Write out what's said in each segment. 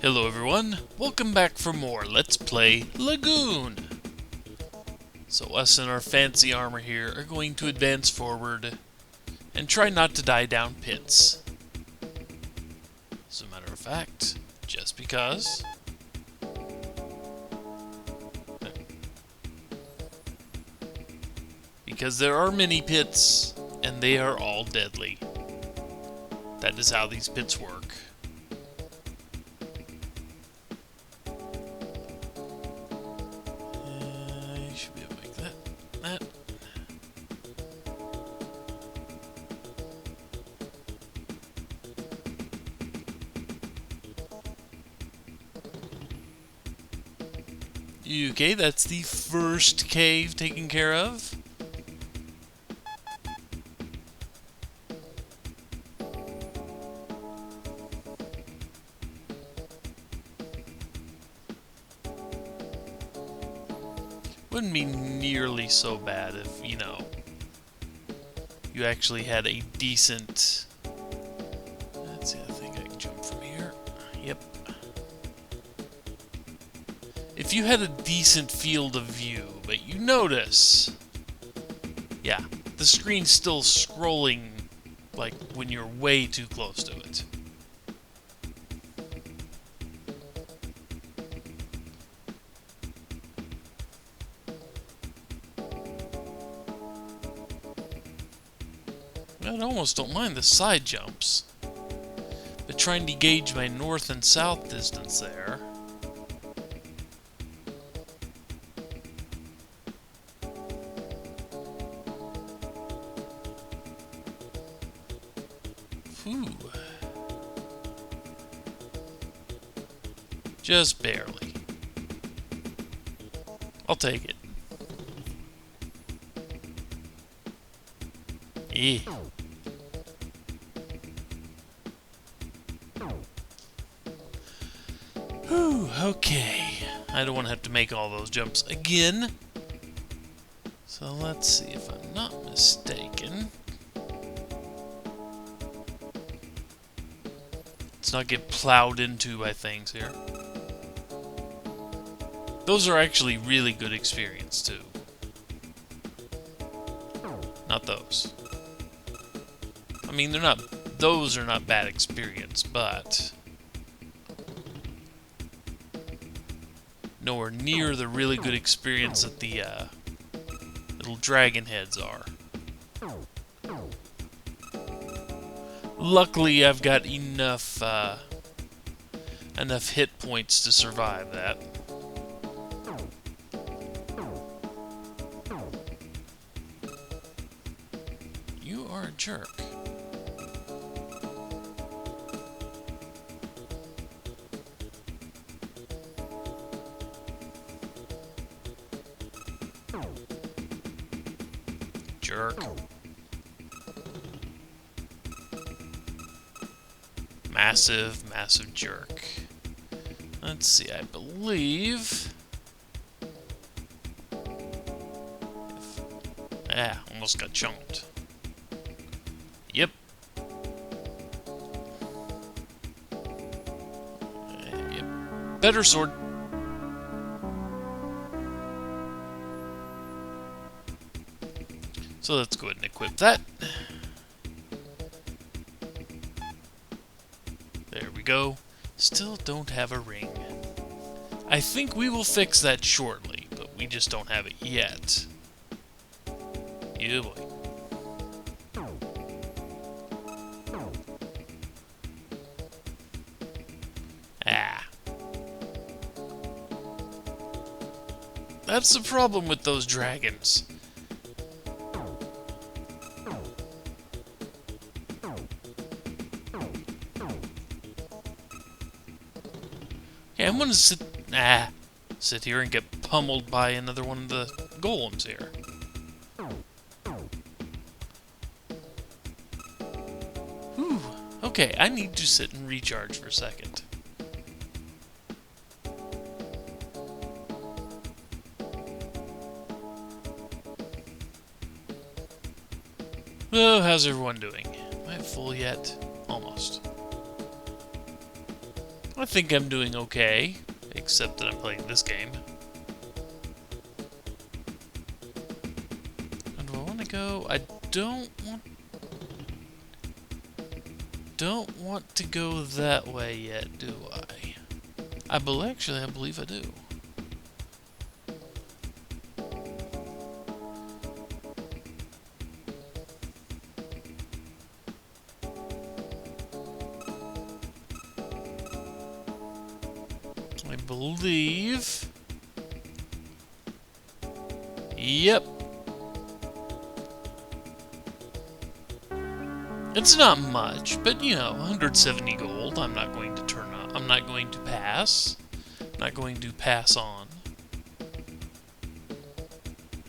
Hello everyone, welcome back for more Let's Play Lagoon. So us in our fancy armor here are going to advance forward and try not to die down pits. As a matter of fact, just because. Because there are many pits, and they are all deadly. That is how these pits work. You should be able to make that. Okay, that's the first cave taken care of. Wouldn't be nearly so bad if, you actually had a decent... Let's see, I think I can jump from here. Yep. If you had a decent field of view, but you notice... Yeah, the screen's still scrolling, like, when you're way too close to it. I almost don't mind the side jumps, but trying to gauge my north and south distance there. Whew. Just barely. I'll take it. Eh. Whew, okay. I don't want to have to make all those jumps again. So let's see if I'm not mistaken. Let's not get plowed into by things here. Those are actually really good experience too. Not those. I mean, those are not bad experience, but nowhere near the really good experience that the little dragon heads are. Luckily, I've got enough hit points to survive that. You are a jerk. Jerk. Massive jerk. Let's see, I believe... almost got chunked. Yep. Yep. Better sword. So let's go ahead and equip that. There we go. Still don't have a ring. I think we will fix that shortly, but we just don't have it yet. Yeah, boy. That's the problem with those dragons. Okay, I'm gonna sit here and get pummeled by another one of the golems here. Whew. Okay, I need to sit and recharge for a second. Oh, how's everyone doing? Am I full yet? Almost. I think I'm doing okay, except that I'm playing this game. And do I want to go? I don't want to go that way yet, do I? I believe I do. I believe. Yep. It's not much, but you know, 170 gold. I'm not going to turn up. I'm not going to pass. I'm not going to pass on.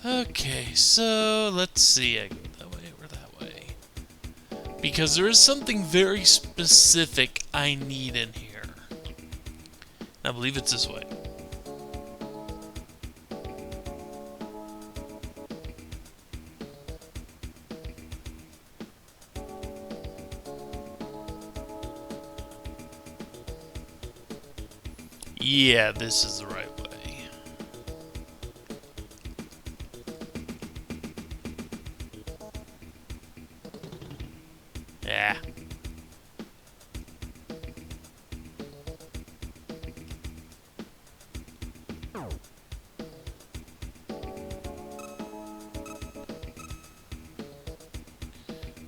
Okay, so let's see. I go that way or that way. Because there is something very specific I need in here. I believe it's this way. Yeah, this is the right way. Yeah.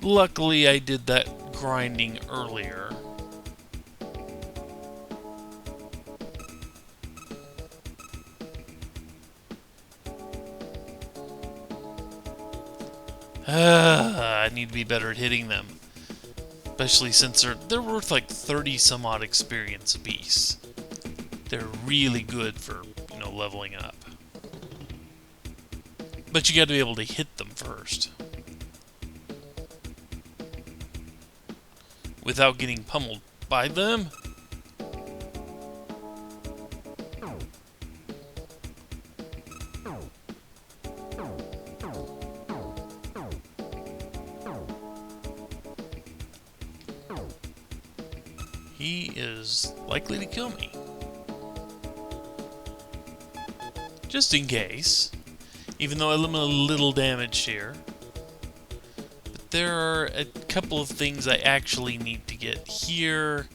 Luckily, I did that grinding earlier. I need to be better at hitting them. Especially since they're worth like 30 some odd experience apiece. They're really good for, you know, leveling up. But you gotta be able to hit them first. Without getting pummeled by them. He is likely to kill me. Just in case. Even though I'm a little damaged here. But there are a couple of things I actually need to get here.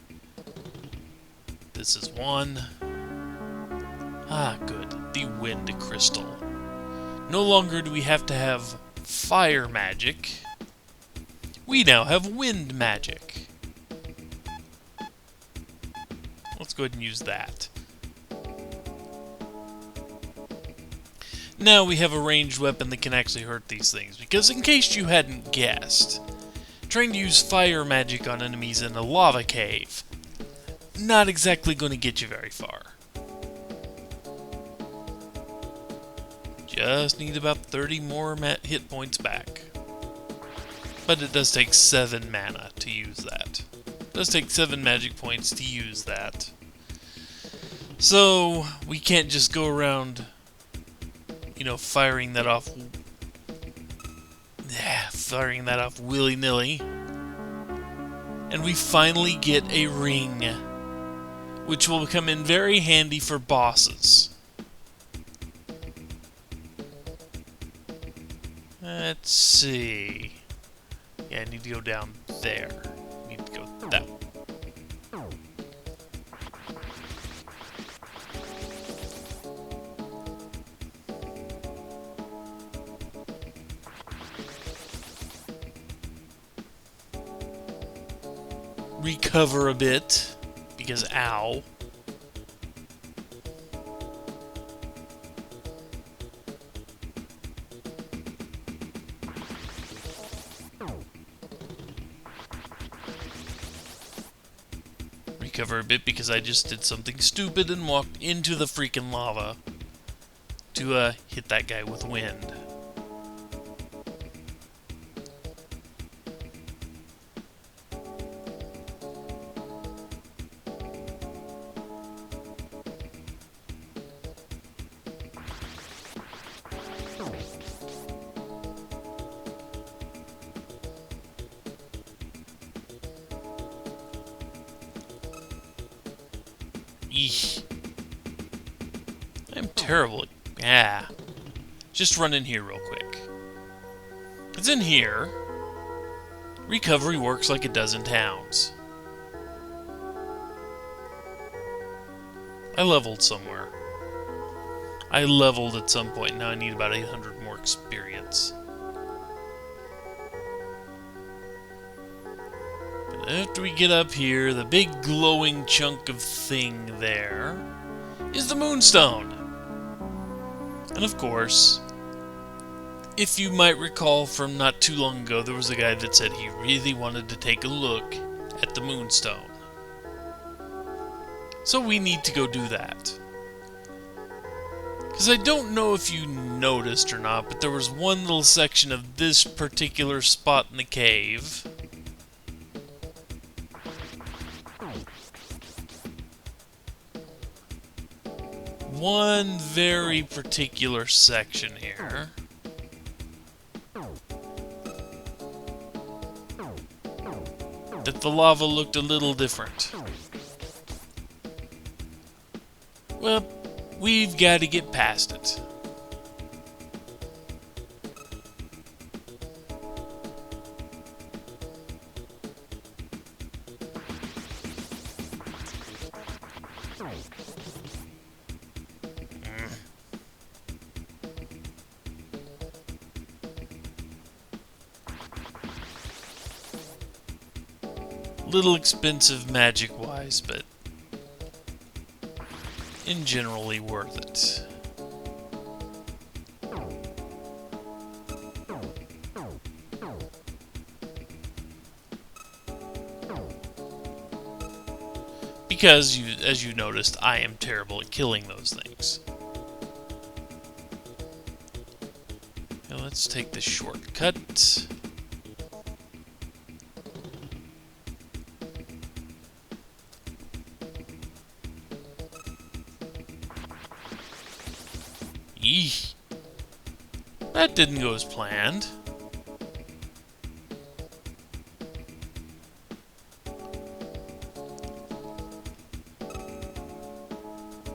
This is one. Ah, good. The wind crystal. No longer do we have to have fire magic. We now have wind magic. Let's go ahead and use that. Now we have a ranged weapon that can actually hurt these things, because in case you hadn't guessed, trying to use fire magic on enemies in a lava cave, not exactly going to get you very far. Just need about 30 more hit points back. But it does take 7 mana to use that. It does take 7 magic points to use that. So, we can't just go around, you know, firing that off willy-nilly. And we finally get a ring, which will come in very handy for bosses. Let's see. Yeah, I need to go down there. I need to go that way. Recover a bit, because ow. Recover a bit because I just did something stupid and walked into the freaking lava to hit that guy with wind. Eesh. I'm terrible at... Just run in here real quick. It's in here. Recovery works like it does in towns. I leveled somewhere. I leveled at some point. Now I need about 800 more experience. But after we get up here, the big glowing chunk of thing there is the Moonstone. And of course, if you might recall from not too long ago, there was a guy that said he really wanted to take a look at the Moonstone. So we need to go do that. Because I don't know if you noticed or not, but there was one little section of this particular spot in the cave. One very particular section here. That the lava looked a little different. Well, we've got to get past it. Little expensive magic-wise, but in generally worth it. Because, as you noticed, I am terrible at killing those things. Now let's take the shortcut. Eesh. That didn't go as planned.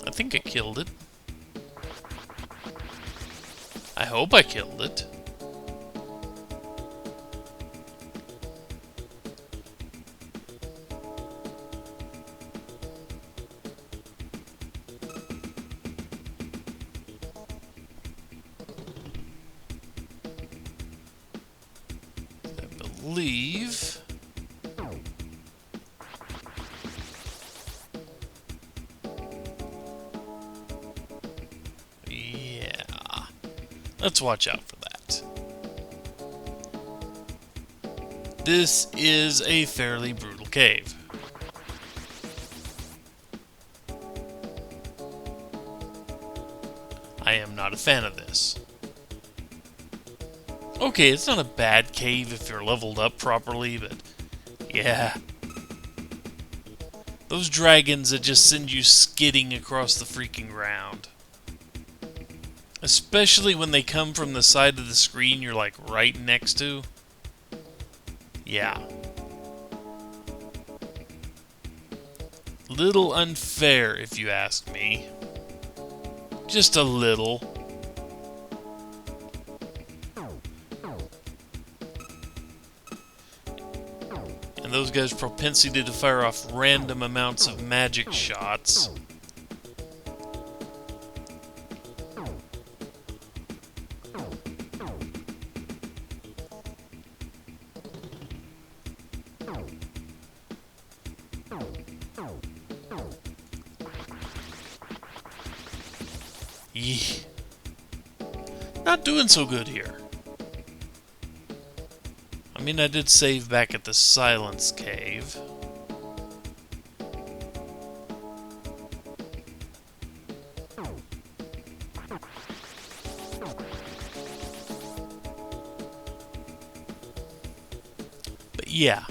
I think I killed it. I hope I killed it. Leave. Yeah. Let's watch out for that. This is a fairly brutal cave. I am not a fan of this. Okay, it's not a bad cave if you're leveled up properly, but yeah. Those dragons that just send you skidding across the freaking ground. Especially when they come from the side of the screen you're like right next to. Yeah. Little unfair if you ask me. Just a little. And those guys' propensity to fire off random amounts of magic shots. Yee. Not doing so good here. I mean, I did save back at the Silence Cave. But yeah,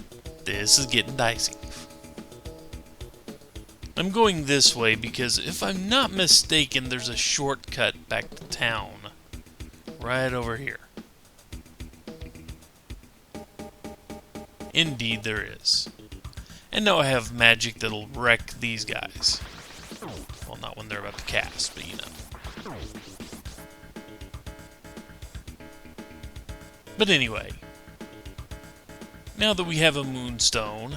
this is getting dicey. I'm going this way because if I'm not mistaken, there's a shortcut back to town. Right over here. Indeed there is. And now I have magic that'll wreck these guys. not when they're about to cast, but you know. But anyway, now that we have a moonstone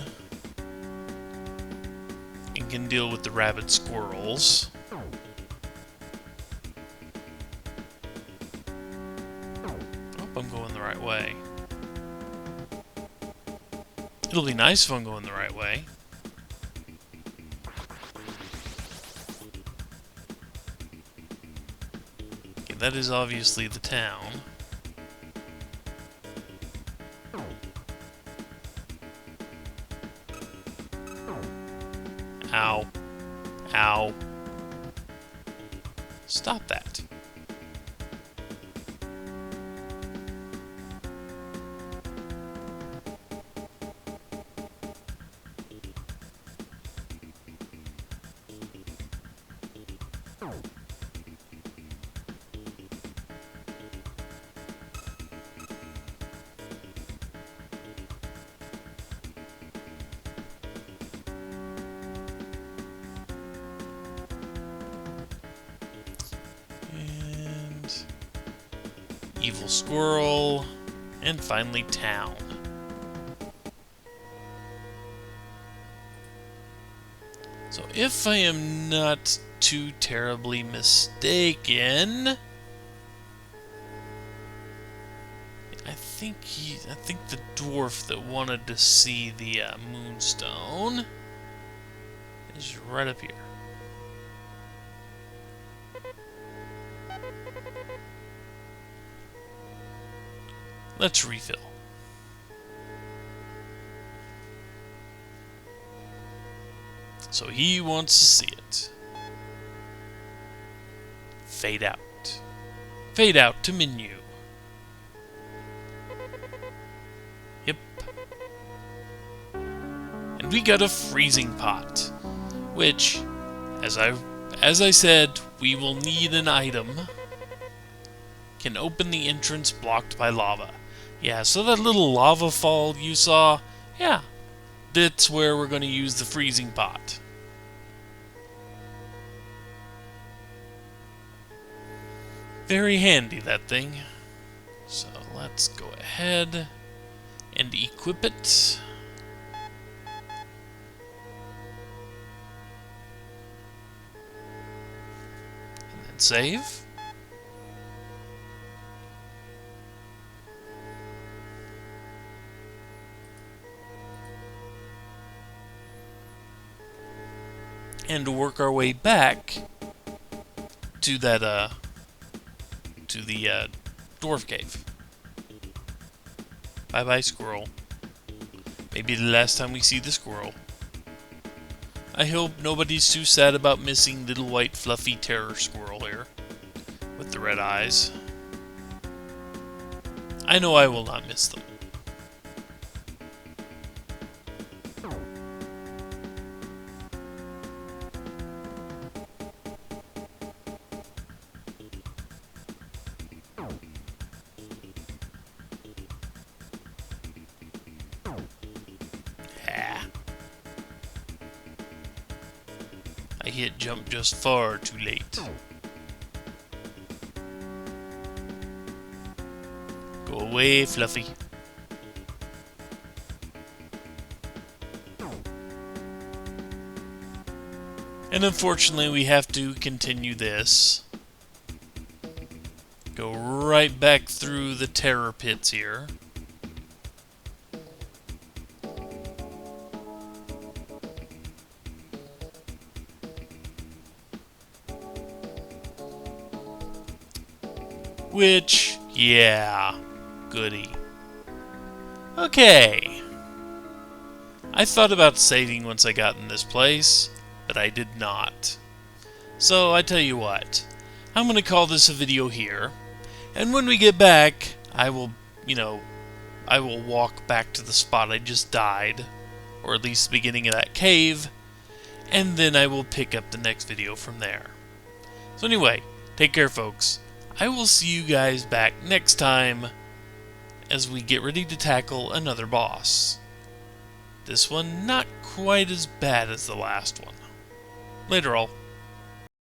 and can deal with the rabid squirrels, hope I'm going the right way. It'll be nice if I'm going the right way. Okay, that is obviously the town. Ow. Ow. Stop that. Evil squirrel, and finally town. So if I am not too terribly mistaken, I think the dwarf that wanted to see the moonstone is right up here. Let's refill. So he wants to see it. Fade out. Fade out to menu. Yep. And we got a freezing pot, which, as I said, we will need an item. Can open the entrance blocked by lava. Yeah, so that little lava fall you saw, yeah, that's where we're going to use the freezing pot. Very handy, that thing. So let's go ahead and equip it. And then save. And to work our way back to that, to the, dwarf cave. Bye-bye, squirrel. Maybe the last time we see the squirrel. I hope nobody's too sad about missing little white fluffy terror squirrel here with the red eyes. I know I will not miss them. I hit jump just far too late. Go away, Fluffy. And unfortunately, we have to continue this. Go right back through the terror pits here. Which, yeah, goody. Okay. I thought about saving once I got in this place, but I did not. So I tell you what, I'm going to call this a video here, and when we get back, I will walk back to the spot I just died, or at least the beginning of that cave, and then I will pick up the next video from there. So anyway, take care, folks. I will see you guys back next time as we get ready to tackle another boss. This one not quite as bad as the last one. Later all.